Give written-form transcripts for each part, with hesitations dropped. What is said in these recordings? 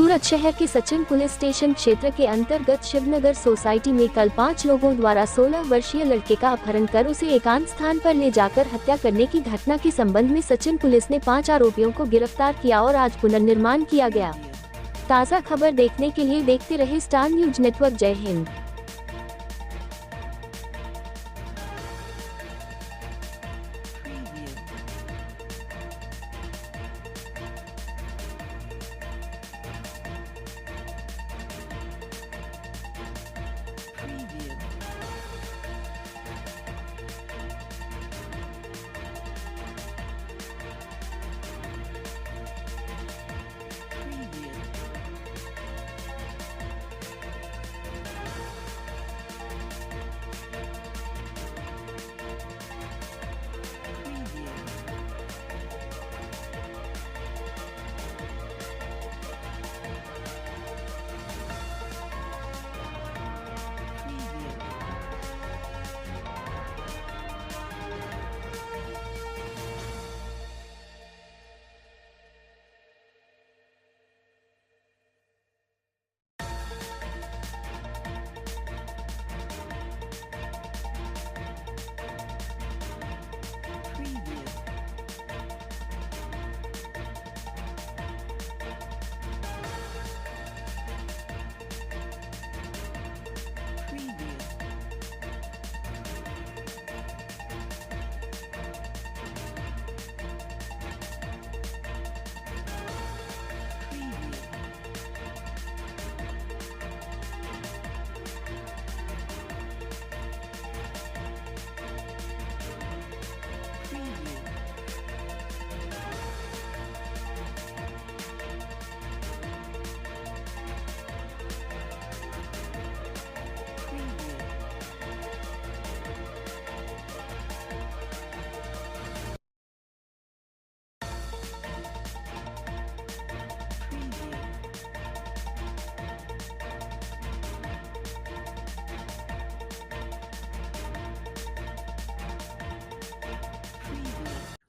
सूरत शहर के Sachin police station क्षेत्र के अंतर्गत शिवनगर सोसाइटी में कल 5 लोगों द्वारा 16 वर्षीय लड़के का अपहरण कर उसे एकांत स्थान पर ले जाकर हत्या करने की घटना के संबंध में सचिन पुलिस ने 5 आरोपियों को गिरफ्तार किया और आज पुनर्निर्माण किया गया। ताज़ा खबर देखने के लिए देखते रहे स्टार न्यूज नेटवर्क। जय हिंद।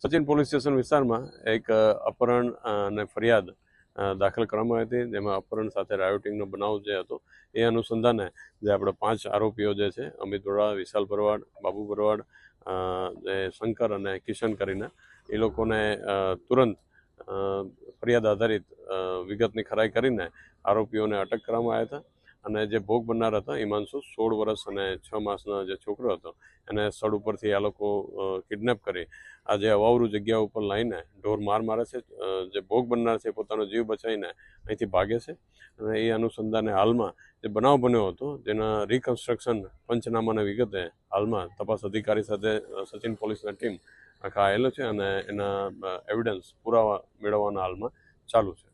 સચિન પોલીસ સ્ટેશન વિસ્તારમાં એક અપહરણ અને ફરિયાદ દાખલ કરવામાં આવી હતી, જેમાં અપહરણ સાથે રાયોટિંગનો બનાવ જે હતો એ અનુસંધાને જે આપણે 5 આરોપીઓ જે છે અમિત ભરવાડ, વિશાલ ભરવાડ, બાબુ ભરવાડ, જે શંકર અને કિશન કરીને એ લોકોને તુરંત ફરિયાદ આધારિત વિગતની ખરાઈ કરીને આરોપીઓને અટક કરવામાં આવ્યા હતા અને જે ભોગ બનનાર હતા હિમાંશુ 16 વર્ષ અને 6 માસનો જે છોકરો હતો એને સ્થળ ઉપરથી આ લોકો કિડનેપ કરી આજે અવાવરૂ જગ્યા ઉપર લાવીને ઢોર માર મારે છે। જે ભોગ બનનાર છે પોતાનો જીવ બચાવીને અહીંથી ભાગે છે અને એ અનુસંધાને હાલમાં જે બનાવ બન્યો હતો જેના રિકન્સ્ટ્રક્શન પંચનામાના વિગતે હાલમાં તપાસ અધિકારી સાથે સચિન પોલીસના ટીમ આખા આવેલો છે અને એના એવિડન્સ પુરાવા મેળવવાના હાલમાં ચાલુ છે।